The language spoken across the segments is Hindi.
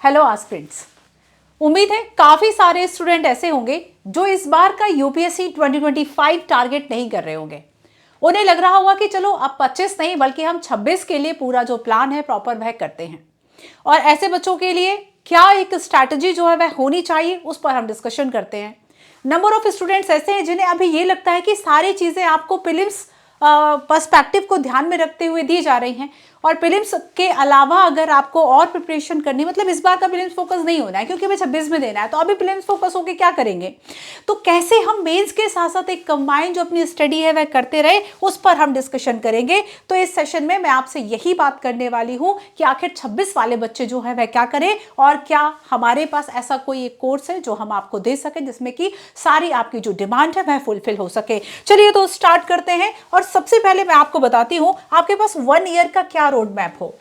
Hello aspirants. उम्मीद है काफी सारे स्टूडेंट ऐसे होंगे जो इस बार का यूपीएससी 2025 टारगेट नहीं कर रहे होंगे। उन्हें लग रहा होगा कि चलो अब 25 नहीं बल्कि हम 26 के लिए पूरा जो प्लान है प्रॉपर वह करते हैं। और ऐसे बच्चों के लिए क्या एक स्ट्रैटेजी जो है वह होनी चाहिए, उस पर हम डिस्कशन करते हैं। नंबर ऑफ स्टूडेंट्स ऐसे हैं जिन्हें अभी ये लगता है कि सारी चीजें आपको प्रीलिम्स पर्सपेक्टिव को ध्यान में रखते हुए दी जा रही हैं, और प्रीलिम्स के अलावा अगर आपको और प्रिपरेशन करनी, मतलब इस बार का प्रीलिम्स फोकस नहीं होना है क्योंकि हमें 26 में देना है, तो अभी प्रीलिम्स फोकस होकर क्या करेंगे। तो कैसे हम मेंस के साथ साथ एक कंबाइन जो अपनी स्टडी है वह करते रहे, उस पर हम डिस्कशन करेंगे। तो इस सेशन में मैं आपसे यही बात करने वाली हूं कि आखिर 26 वाले बच्चे जो है वह क्या करें, और क्या हमारे पास ऐसा कोई एक कोर्स है जो हम आपको दे सके जिसमें कि सारी आपकी जो डिमांड है वह फुलफिल हो सके। चलिए तो स्टार्ट करते हैं। और सबसे पहले मैं आपको बताती हूं आपके पास 1 ईयर का क्या रोड मैप हो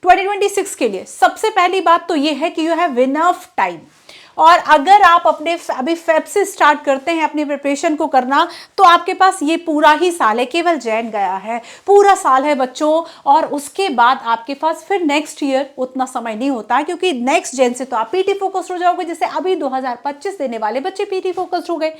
2026 के लिए। सबसे पहली बात तो यह है कि यू हैव इनफ टाइम। और अगर आप अपने अभी फेब से स्टार्ट करते हैं अपनी प्रिपरेशन को करना, तो आपके पास ये पूरा ही साल है, केवल जैन गया है, पूरा साल है बच्चों। और उसके बाद आपके पास फिर नेक्स्ट ईयर उतना समय नहीं होता है, क्योंकि नेक्स्ट जैन से तो आप पीटी फोकस्ड हो जाओगे, जैसे अभी 2025 देने वाले बच्चे पीटी फोकस्ड हो गए।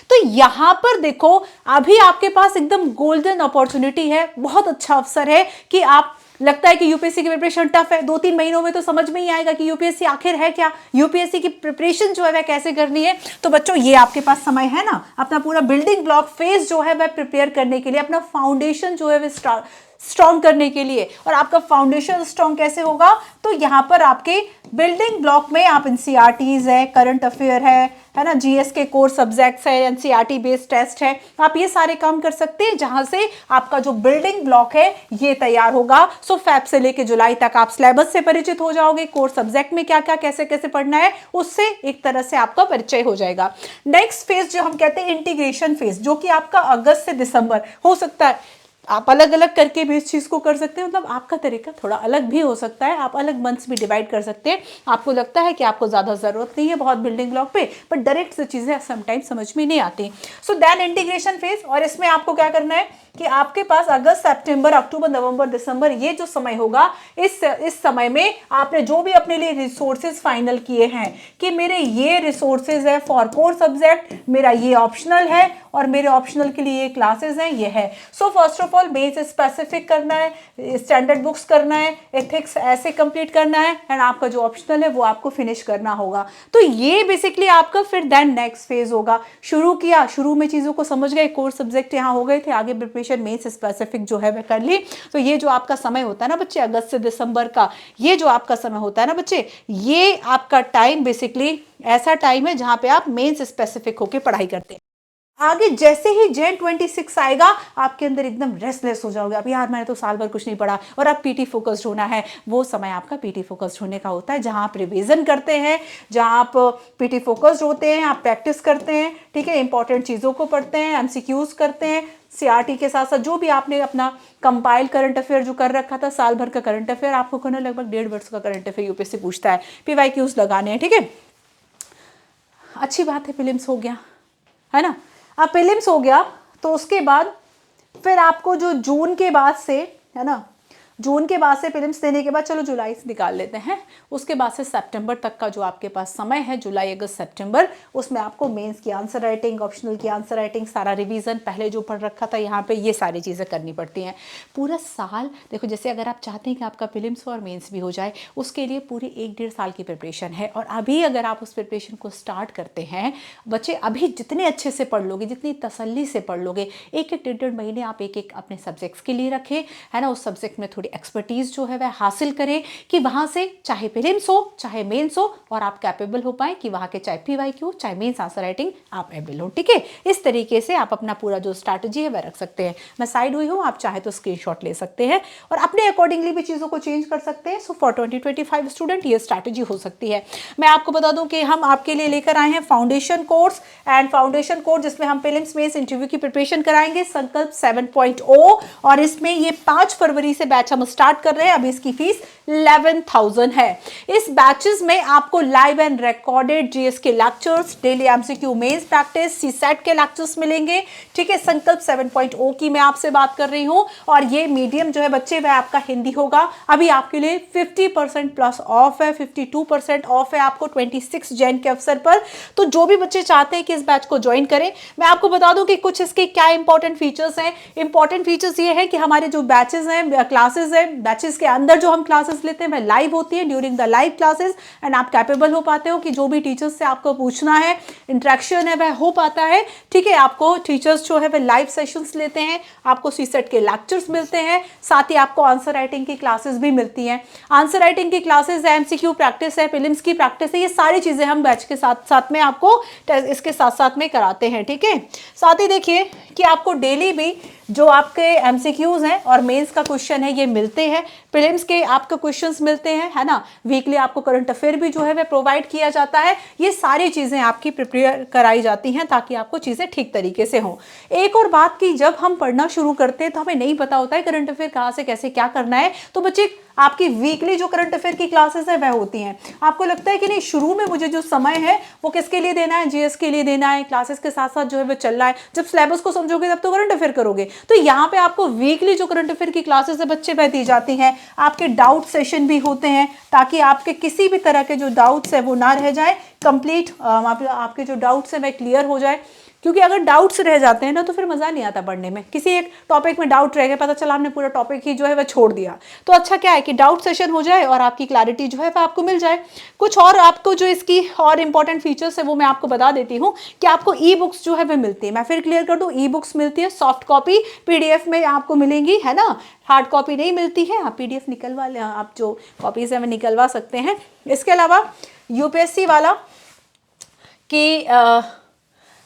तो यहां पर देखो, अभी आपके पास एकदम गोल्डन अपॉर्चुनिटी है, बहुत अच्छा अवसर है कि आप, लगता है कि यूपीएससी की प्रिपरेशन टफ है, 2-3 महीनों में तो समझ में ही आएगा कि यूपीएससी आखिर है क्या, यूपीएससी की प्रिपरेशन जो है वह कैसे करनी है। तो बच्चों ये आपके पास समय है ना, अपना पूरा बिल्डिंग ब्लॉक फेज जो है वह प्रिपेयर करने के लिए, अपना फाउंडेशन जो है वह स्ट्रॉन्ग करने के लिए। और आपका फाउंडेशन स्ट्रॉन्ग कैसे होगा, तो यहां पर आपके बिल्डिंग ब्लॉक में आप एनसीईआरटीज है, करंट अफेयर है ना, जीएस के कोर सब्जेक्ट्स है, एनसीईआरटी बेस्ड टेस्ट है, आप ये सारे काम कर सकते हैं, जहां से आपका जो बिल्डिंग ब्लॉक है ये तैयार होगा। सो फेब से लेके जुलाई तक आप सिलेबस से परिचित हो जाओगे, कोर सब्जेक्ट में क्या क्या कैसे कैसे पढ़ना है उससे एक तरह से आपका परिचय हो जाएगा। नेक्स्ट फेज जो हम कहते हैं इंटीग्रेशन फेज, जो कि आपका अगस्त से दिसंबर हो सकता है। आप अलग अलग करके भी इस चीज़ को कर सकते हैं, मतलब आपका तरीका थोड़ा अलग भी हो सकता है, आप अलग मंथ्स भी डिवाइड कर सकते हैं। आपको लगता है कि आपको ज़्यादा ज़रूरत नहीं है बहुत बिल्डिंग ब्लॉक पे, बट डायरेक्ट से चीज़ें समटाइम्स समझ में नहीं आती। सो देन इंटीग्रेशन फेज, और इसमें आपको क्या करना है कि आपके पास अगस्त, सितंबर, अक्टूबर, नवंबर, दिसंबर ये जो समय होगा, इस समय में आपने जो भी अपने लिए रिसोर्सेज फाइनल किए हैं कि मेरे ये रिसोर्सेज है फॉर कोर सब्जेक्ट, मेरा ये ऑप्शनल है और मेरे ऑप्शनल के लिए ये क्लासेस हैं, ये है। So first of all base specific करना है, स्टैंडर्ड बुक्स करना है, एथिक्स ऐसे कंप्लीट करना है, एंड आपका जो ऑप्शनल है वो आपको फिनिश करना होगा। तो ये बेसिकली आपका फिर देन नेक्स्ट फेज होगा। शुरू किया, शुरू में चीज़ों को समझ गए, कोर सब्जेक्ट यहाँ हो गए थे, आगे प्रिपरेशन मेंस स्पेसिफिक जो है वह कर ली। तो ये जो आपका समय होता है ना बच्चे, अगस्त से दिसंबर का ये जो आपका समय होता है ना बच्चे, ये आपका टाइम बेसिकली ऐसा टाइम है जहां पे आप मेंस स्पेसिफिक होकर पढ़ाई करते हैं। आगे जैसे ही जैन 26 आएगा, आपके अंदर एकदम रेस्टलेस हो जाओगे, अब यार मैंने तो साल भर कुछ नहीं पढ़ा और अब पीटी फोकस्ड होना है। वो समय आपका पीटी फोकस्ड होने का होता है, जहां आप रिवीजन करते हैं, जहां आप पीटी फोकस्ड होते हैं, आप प्रैक्टिस करते हैं, ठीक है, इंपॉर्टेंट चीज़ों को पढ़ते हैं, एमसीक्यूज करते हैं, सीआरटी के साथ साथ जो भी आपने अपना कंपाइल करंट अफेयर जो कर रखा था, साल भर का करंट अफेयर आपको करना, लगभग 1.5 वर्ष का करंट अफेयर यूपीएससी पूछता है, पीवाईक्यूज लगाने हैं, ठीक है। अच्छी बात है, प्रीलिम्स हो गया है ना। अब प्रीलिम्स हो गया तो उसके बाद फिर आपको जो जून के बाद से, है ना, जून के बाद से प्रीलिम्स देने के बाद, चलो जुलाई से निकाल लेते हैं, उसके बाद से सितंबर तक का जो आपके पास समय है, जुलाई, अगस्त, सितंबर, उसमें आपको मेंस की आंसर राइटिंग, ऑप्शनल की आंसर राइटिंग, सारा रिवीजन, पहले जो पढ़ रखा था यहाँ पे, ये सारी चीज़ें करनी पड़ती हैं। पूरा साल देखो, जैसे अगर आप चाहते हैं कि आपका प्रीलिम्स और मेंस भी हो जाए, उसके लिए पूरी 1-1.5 साल की प्रिपरेशन है। और अभी अगर आप उस प्रिपरेशन को स्टार्ट करते हैं बच्चे, अभी जितने अच्छे से पढ़ लोगे, जितनी तसल्ली से पढ़ लोगे, 1-1, 1.5 महीने आप एक अपने सब्जेक्ट्स के लिए रखें, है ना, उस सब्जेक्ट में थोड़ी एक्सपर्टीज जो है वह हासिल करें कि वहां से चाहे प्रीलिम्स हो चाहे मेंस हो, और आप कैपेबल हो पाए कि वहां के चाहे पीवाईक्यू चाहे मेंस आंसर राइटिंग आप एबल हो, ठीक है। इस तरीके से आप अपना पूरा जो स्ट्रैटेजी है वह रख सकते हैं। मैं साइड हुई हूं, आप चाहे तो स्क्रीनशॉट ले सकते हैं और अपने अकॉर्डिंगली भी चीज़ों को चेंज कर सकते हैं। सो फॉर 2025 स्टूडेंट ये स्ट्रैटेजी हो सकती है। मैं आपको बता दूं कि हम आपके लिए लेकर आए हैं foundation course, and foundation course जिसमें हम प्रीलिम्स मेंस इंटरव्यू की प्रिपरेशन कराएंगे, संकल्प 7.0, और इसमें ये 5 फरवरी से बैच हम स्टार्ट कर रहे हैं। अभी इसकी फीस 11,000 है। इस बैचेस में आपको लाइव एंड रिकॉर्डेड जीएस के lectures, daily MCQ mains practice, CSAT के लेक्चर्स मिलेंगे। ठीक है, संकल्प 7.0 की मैं आपसे बात कर रही हूं और ये मीडियम जो है बच्चे वह आपका हिंदी होगा। अभी आपके लिए 50% प्लस ऑफ है, 52% ऑफ है आपको 26 जैन के अवसर पर। तो जो भी बच्चे चाहते हैं कि इस बैच को ज्वाइन करें, मैं आपको बता दूं कि कुछ इसके क्या इंपॉर्टेंट फीचर्स हैं। इंपॉर्टेंट फीचर्स ये है कि हमारे जो बैचेस हैं, क्लासेस हैं, बैचेस के अंदर जो हम क्लासेस लेते हैं वह लाइव होती है during the live classes, and आप कैपेबल हो पाते हो कि जो भी टीचर्स से आपको पूछना है, इंटरेक्शन है वह हो पाता है। ठीक है, आपको टीचर्स जो है वह लाइव सेशंस लेते हैं, आपको सीसेट के लेक्चर्स मिलते हैं, साथ ही आपको आंसर राइटिंग की क्लासेस भी मिलती हैं। आंसर राइटिंग की क्लासेस है, एमसीक्यू प्रैक्टिस है, प्रीलिम्स की प्रैक्टिस है, ये सारी चीजें हम बैच के साथ साथ में आपको इसके साथ साथ में कराते हैं। ठीक है, साथ ही देखिए कि आपको डेली भी जो आपके एमसीक्यूज हैं और मेंस का क्वेश्चन है ये मिलते हैं, प्रीलिम्स के आपके क्वेश्चंस मिलते हैं, है ना। वीकली आपको करंट अफेयर भी जो है वह प्रोवाइड किया जाता है। ये सारी चीजें आपकी प्रिपेयर कराई जाती हैं ताकि आपको चीजें ठीक तरीके से हों। एक और बात कि जब हम पढ़ना शुरू करते हैं तो हमें नहीं पता होता है करंट अफेयर कहाँ से कैसे क्या करना है, तो बच्चे आपकी वीकली जो करंट अफेयर की क्लासेस है वह होती हैं। आपको लगता है कि नहीं शुरू में मुझे जो समय है वो किसके लिए देना है, जीएस के लिए देना है, क्लासेस के साथ साथ जो है वो चल रहा है, जब सिलेबस को समझोगे तब तो करंट अफेयर करोगे। तो यहाँ पे आपको वीकली जो करंट अफेयर की क्लासेस है बच्चे वह दी जाती हैं। आपके डाउट सेशन भी होते हैं ताकि आपके किसी भी तरह के जो डाउट्स है वो ना रह जाए, कंप्लीट आपके जो डाउट्स है वह क्लियर हो जाए। क्योंकि अगर डाउट्स रह जाते हैं ना तो फिर मज़ा नहीं आता पढ़ने में। किसी एक टॉपिक में डाउट रह गया, पता चला हमने पूरा टॉपिक ही जो है वह छोड़ दिया। तो अच्छा क्या है कि डाउट सेशन हो जाए और आपकी क्लैरिटी जो है वह आपको मिल जाए। कुछ और आपको जो इसकी और इंपॉर्टेंट फीचर्स है वो मैं आपको बता देती हूँ कि आपको ई बुक्स जो है वह मिलती है। मैं फिर क्लियर कर दूँ, ई बुक्स मिलती है, सॉफ्ट कॉपी PDF में आपको मिलेंगी, है ना, हार्ड कॉपी नहीं मिलती है। आप PDF निकलवा लें, आप जो कॉपीज है वह निकलवा सकते हैं। इसके अलावा यूपीएससी वाला कि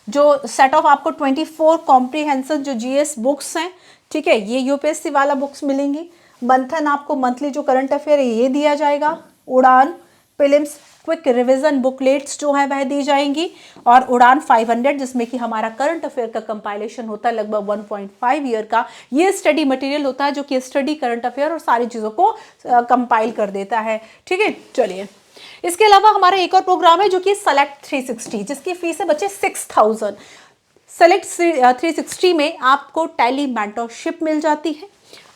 जो सेट ऑफ आपको 24 कॉम्प्रीहेंसिव जो जीएस बुक्स हैं, ठीक है, ये यूपीएससी वाला बुक्स मिलेंगी। मंथन आपको मंथली जो करंट अफेयर है ये दिया जाएगा। उड़ान प्रीलिम्स क्विक रिवीजन बुकलेट्स जो है वह दी जाएंगी, और उड़ान 500 जिसमें कि हमारा करंट अफेयर का कंपाइलेशन होता है लगभग 1.5 ईयर का। ये स्टडी मटेरियल होता है जो कि स्टडी करंट अफेयर और सारी चीज़ों को कंपाइल कर देता है। ठीक है, चलिए इसके अलावा हमारा एक और प्रोग्राम है जो कि सेलेक्ट 360, जिसकी फीस है बच्चे 6,000। सेलेक्ट 360 में आपको टैली मेंटरशिप मिल जाती है,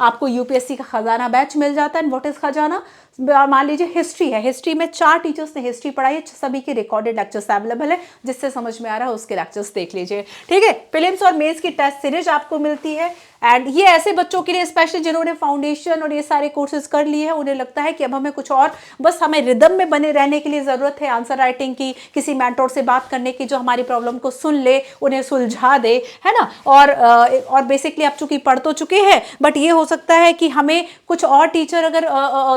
आपको यूपीएससी का खजाना बैच मिल जाता है। व्हाट इज खजाना? मान लीजिए हिस्ट्री है, हिस्ट्री में 4 टीचर्स ने हिस्ट्री पढ़ाई है, सभी के रिकॉर्डेड लेक्चर्स अवेलेबल है, जिससे समझ में आ रहा है उसके लेक्चर्स देख लीजिए। ठीक है, प्रीलिम्स और मेंस की टेस्ट सीरीज आपको मिलती है, एंड ये ऐसे बच्चों के लिए स्पेशली जिन्होंने फाउंडेशन और ये सारे कोर्सेज कर लिए हैं, उन्हें लगता है कि अब हमें कुछ और, बस हमें रिदम में बने रहने के लिए ज़रूरत है आंसर राइटिंग की, किसी मेंटोर से बात करने की जो हमारी प्रॉब्लम को सुन ले, उन्हें सुलझा दे, है ना। और बेसिकली आप चूंकि पढ़ तो चुके हैं, बट ये हो सकता है कि हमें कुछ और टीचर अगर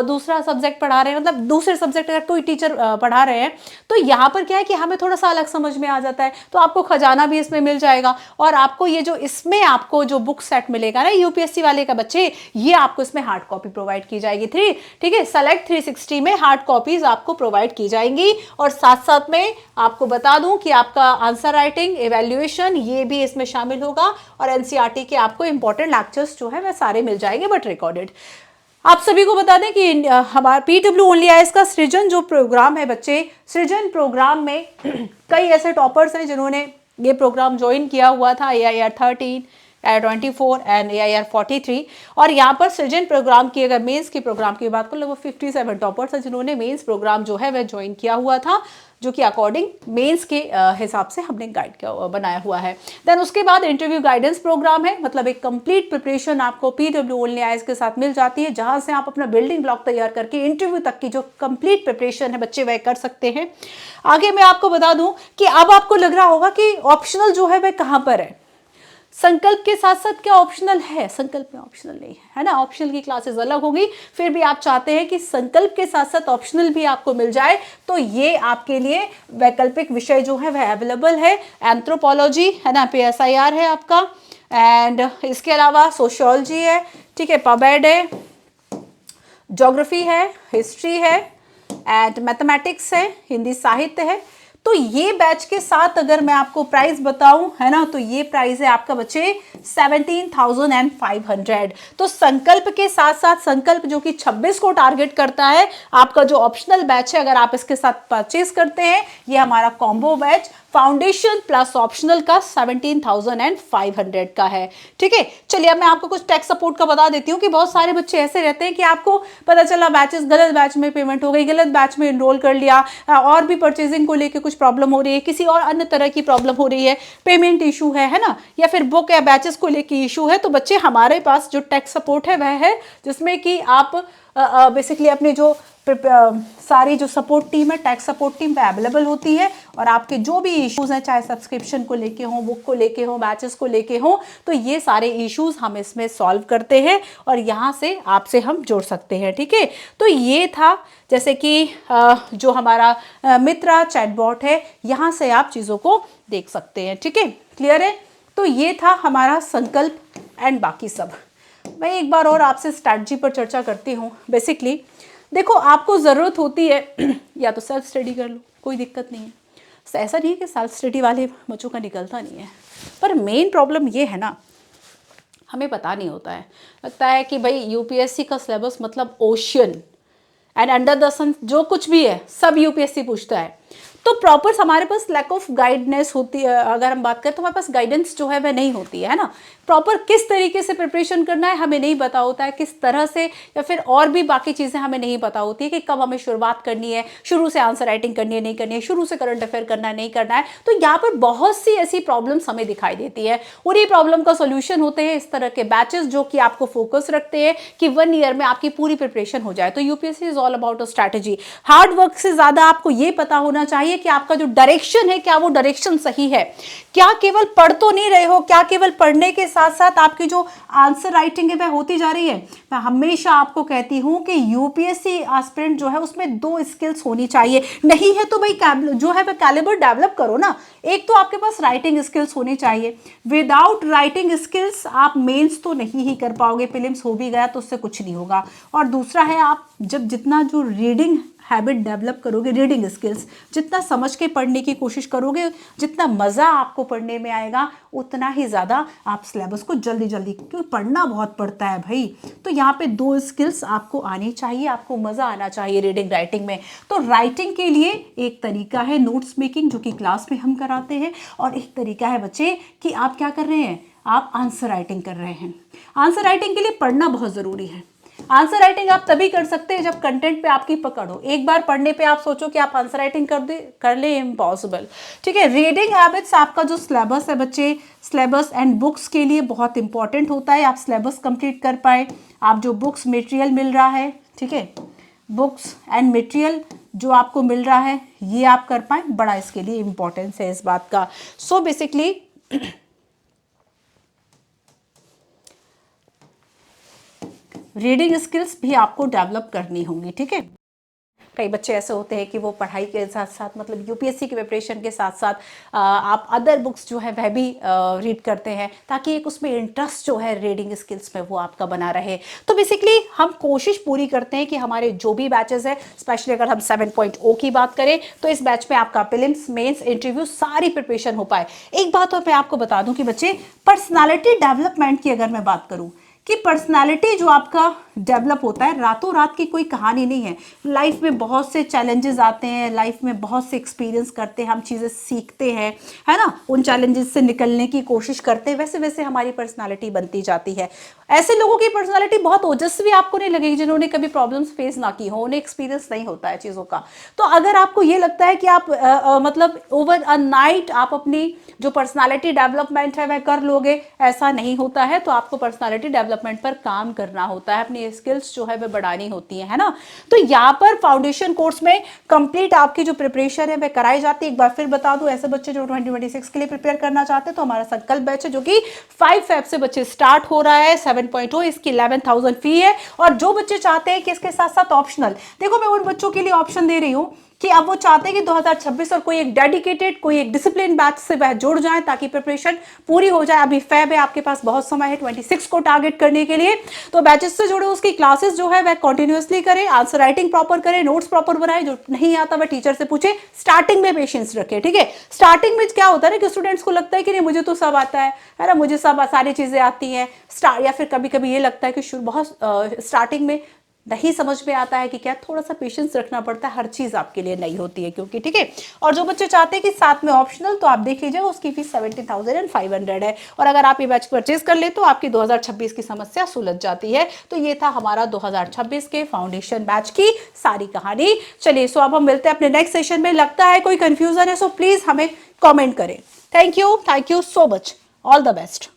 दूसरा सब्जेक्ट पढ़ा रहे हैं, मतलब दूसरे सब्जेक्ट अगर कोई टीचर पढ़ा रहे हैं, तो यहाँ पर क्या है कि हमें थोड़ा सा अलग समझ में आ जाता है, तो आपको खजाना भी इसमें मिल जाएगा। और आपको ये जो इसमें आपको जो बुक सेट मिलेगा ना यूपीएससी वाले का बच्चे, ये आपको इसमें हार्ड कॉपी प्रोवाइड की जाएगी। ठीक है, सेलेक्ट 360 में हार्ड कॉपीज आपको प्रोवाइड की जाएंगी, और साथ साथ में आपको बता दूं कि आपका आंसर राइटिंग, इवैल्यूएशन ये भी इसमें शामिल होगा, और एनसीईआरटी के आपको इंपॉर्टेंट लेक्चर्स जो है वह सारे मिल जाएंगे बट रिकॉर्डेड। आप सभी को बता दें कि हमारा PW ओनली आईएएस का सृजन जो प्रोग्राम है बच्चे, सृजन प्रोग्राम में कई ऐसे टॉपर्स हैं जिन्होंने ये प्रोग्राम ज्वाइन किया हुआ था, AIR 13, AIR 24 एंड AIR 43। और यहाँ पर सृजन प्रोग्राम की अगर मेंस के प्रोग्राम की बात करें, वो 57 टॉपर्स हैं जिन्होंने मेंस प्रोग्राम जो है वह ज्वाइन किया हुआ था, जो कि अकॉर्डिंग मेंस के हिसाब से हमने गाइड किया बनाया हुआ है। देन उसके बाद इंटरव्यू गाइडेंस प्रोग्राम है, मतलब एक कंप्लीट प्रिपरेशन आपको PW ओनली आईएएस के साथ मिल जाती है, जहां से आप अपना बिल्डिंग ब्लॉक तैयार करके इंटरव्यू तक की जो कंप्लीट प्रिपरेशन है बच्चे वह कर सकते हैं। आगे मैं आपको बता दूं कि अब आपको लग रहा होगा कि ऑप्शनल जो है वह कहाँ पर है। संकल्प के साथ साथ क्या ऑप्शनल है? संकल्प में ऑप्शनल नहीं है ना, ऑप्शनल की क्लासेस अलग होगी। फिर भी आप चाहते हैं कि संकल्प के साथ साथ ऑप्शनल भी आपको मिल जाए, तो ये आपके लिए वैकल्पिक विषय जो है वह अवेलेबल है। एंथ्रोपोलॉजी है ना, PSIR है आपका, एंड इसके अलावा सोशियोलॉजी है, ठीक है, पबेड है, ज्योग्राफी है, हिस्ट्री है, एंड मैथमेटिक्स है, हिंदी साहित्य है। तो ये बैच के साथ अगर मैं आपको प्राइस बताऊं, है ना, तो ये प्राइस है आपका बच्चे 17,500। तो संकल्प के साथ साथ, संकल्प जो कि 26 को टारगेट करता है, आपका जो ऑप्शनल बैच है अगर आप इसके साथ परचेज करते हैं, ये हमारा combo batch foundation plus optional का 17,500 का है। ठीक है, चलिए अब मैं आपको कुछ टैक्स सपोर्ट का बता देती हूँ कि बहुत सारे बच्चे ऐसे रहते हैं कि आपको पता चला बैचेस, गलत बैच में पेमेंट हो गई, गलत बैच में एनरोल कर लिया, और भी परचेजिंग को लेकर कुछ प्रॉब्लम हो रही है, किसी और अन्य तरह की प्रॉब्लम हो रही है, पेमेंट इशू है ना, या फिर बुक या बैचेस को लेकर इशू है, तो बच्चे हमारे पास जो टैक्स सपोर्ट है वह है जिसमें कि आप बेसिकली अपने जो सारी जो सपोर्ट टीम है, टैक्स सपोर्ट टीम पे अवेलेबल होती है, और आपके जो भी इश्यूज हैं, चाहे सब्सक्रिप्शन को लेके हो, बुक को लेके हो, बैचेस को लेके हो, तो ये सारे इश्यूज हम इसमें सॉल्व करते हैं और यहाँ से आपसे हम जोड़ सकते हैं। ठीक है, तो ये था जैसे कि जो हमारा मित्रा चैटबॉट है, यहाँ से आप चीज़ों को देख सकते हैं। ठीक है, क्लियर है? तो ये था हमारा संकल्प एंड बाकी सब। मैं एक बार और आपसे स्ट्रैटेजी पर चर्चा करती हूँ। बेसिकली देखो, आपको ज़रूरत होती है या तो सेल्फ स्टडी कर लो, कोई दिक्कत नहीं है, ऐसा नहीं है कि सेल्फ स्टडी वाले बच्चों का निकलता नहीं है, पर मेन प्रॉब्लम ये है ना, हमें पता नहीं होता है। लगता है कि भाई यूपीएससी का सिलेबस मतलब ओशियन एंड अंडर द सन जो कुछ भी है सब यूपीएससी पूछता है। तो प्रॉपर हमारे पास लैक ऑफ गाइडनेस होती है। अगर हम बात करें तो हमारे पास गाइडेंस जो है वह नहीं होती है ना, प्रॉपर किस तरीके से प्रिपरेशन करना है हमें नहीं पता होता है, किस तरह से, या फिर और भी बाकी चीज़ें हमें नहीं पता होती है कि कब हमें शुरुआत करनी है, शुरू से आंसर राइटिंग करनी है नहीं करनी है, शुरू से करंट अफेयर करना है नहीं करना है। तो यहाँ पर बहुत सी ऐसी प्रॉब्लम्स हमें दिखाई देती है। उन्हीं प्रॉब्लम का सोल्यूशन होते हैं इस तरह के बैचेस जो कि आपको फोकस रखते हैं कि 1 ईयर में आपकी पूरी प्रिपरेशन हो जाए। तो UPSC is all about a strategy. Hard work से ज़्यादा आपको ये पता होना चाहिए कि आपका जो डायरेक्शन है, क्या वो डायरेक्शन सही है, क्या केवल पढ़ तो नहीं रहे हो, क्या केवल पढ़ने के साथ साथ आपकी जो आंसर राइटिंग है वह होती जा रही है। मैं हमेशा आपको कहती हूं कि यूपीएससी एस्पिरेंट जो है उसमें 2 स्किल्स होनी चाहिए। नहीं है तो भाई जो है वह कैलिबर डेवलप करो ना। एक तो आपके पास राइटिंग स्किल्स होनी चाहिए, विदाउट राइटिंग स्किल्स आप मेंस तो नहीं ही कर पाओगे, प्रीलिम्स हो भी गया तो उससे कुछ नहीं होगा। और दूसरा है, आप जब जितना जो रीडिंग हैबिट डेवलप करोगे, रीडिंग स्किल्स जितना समझ के पढ़ने की कोशिश करोगे, जितना मज़ा आपको पढ़ने में आएगा, उतना ही ज़्यादा आप सिलेबस को जल्दी जल्दी, क्योंकि पढ़ना बहुत पड़ता है भाई। तो यहाँ पे 2 स्किल्स आपको आनी चाहिए, आपको मज़ा आना चाहिए रीडिंग राइटिंग में। तो राइटिंग के लिए एक तरीका है नोट्स मेकिंग, जो कि क्लास में हम कराते हैं, और एक तरीका है बच्चे कि आप क्या कर रहे हैं, आप आंसर राइटिंग कर रहे हैं। आंसर राइटिंग के लिए पढ़ना बहुत ज़रूरी है। आंसर राइटिंग आप तभी कर सकते हैं जब कंटेंट पे आपकी पकड़ हो। एक बार पढ़ने पे आप सोचो कि आप आंसर राइटिंग कर ले, इम्पॉसिबल। ठीक है, रीडिंग हैबिट्स आपका जो सिलेबस है बच्चे, सिलेबस एंड बुक्स के लिए बहुत इंपॉर्टेंट होता है। आप सिलेबस कंप्लीट कर पाए, आप जो बुक्स मटेरियल मिल रहा है, ठीक है, बुक्स एंड मटेरियल जो आपको मिल रहा है ये आप कर पाए, बड़ा इसके लिए इम्पोर्टेंस है इस बात का। सो बेसिकली रीडिंग स्किल्स भी आपको डेवलप करनी होंगी। ठीक है, कई बच्चे ऐसे होते हैं कि वो पढ़ाई के साथ साथ, मतलब यूपीएससी की प्रिपरेशन के साथ साथ आप अदर बुक्स जो है वह भी रीड करते हैं, ताकि एक उसमें इंटरेस्ट जो है रीडिंग स्किल्स में वो आपका बना रहे। तो बेसिकली हम कोशिश पूरी करते हैं कि हमारे जो भी बैचेस है, स्पेशली अगर हम 7.0 की बात करें, तो इस बैच में आपका प्रीलिम्स, मेंस, इंटरव्यू सारी प्रिपरेशन हो पाए। एक बात और मैं आपको बता दूं कि बच्चे, पर्सनालिटी डेवलपमेंट की अगर मैं बात करूं कि पर्सनालिटी जो आपका डेवलप होता है, रातों रात की कोई कहानी नहीं है। लाइफ में बहुत से चैलेंजेस आते हैं, लाइफ में बहुत से एक्सपीरियंस करते हैं, हम चीज़ें सीखते हैं, है ना, उन चैलेंजेस से निकलने की कोशिश करते हैं, वैसे वैसे हमारी पर्सनालिटी बनती जाती है। ऐसे लोगों की पर्सनालिटी बहुत ओजस्वी आपको नहीं लगेगी जिन्होंने कभी प्रॉब्लम्स फेस ना की हो, उन्हें एक्सपीरियंस नहीं होता है चीज़ों का। तो अगर आपको ये लगता है कि आप मतलब ओवर अ नाइट आप अपनी जो पर्सनालिटी डेवलपमेंट है वह कर लोगे, ऐसा नहीं होता है। तो आपको पर्सनालिटी डेवलपमेंट पर काम करना होता है, अपनी स्किल्स जो है वह बढ़ानी होती है ना। तो यहाँ पर फाउंडेशन कोर्स में कंप्लीट आपकी जो प्रिपरेशन है वह कराई जाती है। एक बार फिर बता दूं, ऐसे बच्चे जो 2026 के लिए प्रिपेयर करना चाहते हैं तो हमारा संकल्प बैच है जो कि 5 फेब से बच्चे स्टार्ट हो रहा है। 7.0 इसकी 11,000 फी है। और जो बच्चे चाहते हैं कि इसके साथ साथ ऑप्शनल, देखो मैं उन बच्चों के लिए ऑप्शन दे रही हूँ कि अब वो चाहते हैं कि 2026 और कोई एक डेडिकेटेड, कोई एक डिसिप्लिन बैच से वह जुड़ जाए ताकि प्रिपरेशन पूरी हो जाए। अभी फेब है, आपके पास बहुत समय है 26 को टारगेट करने के लिए। तो बैचेस से जुड़े, उसकी क्लासेस जो है वह कंटिन्यूअसली करें, आंसर राइटिंग प्रॉपर करें, नोट्स प्रॉपर बनाए, जो नहीं आता वह टीचर से पूछे, स्टार्टिंग में पेशेंस रखे। ठीक है, स्टार्टिंग में क्या होता है ना कि स्टूडेंट्स को लगता है कि नहीं मुझे तो सब आता है ना, मुझे सब सारी चीजें आती हैं, या फिर कभी कभी ये लगता है कि बहुत स्टार्टिंग में नहीं समझ में आता है कि क्या, थोड़ा सा पेशेंस रखना पड़ता है, हर चीज आपके लिए नई होती है क्योंकि। ठीक है, और जो बच्चे चाहते हैं कि साथ में ऑप्शनल, तो आप देख लीजिए उसकी फीस 17,500 है, और अगर आप ये बैच परचेज कर ले तो आपकी 2026 की समस्या सुलझ जाती है। तो ये था हमारा 2026 के फाउंडेशन बैच की सारी कहानी। चलिए, सो अब हम मिलते हैं अपने नेक्स्ट सेशन में। लगता है कोई कंफ्यूजन है सो प्लीज हमें कॉमेंट करें। Thank you so much, all the best.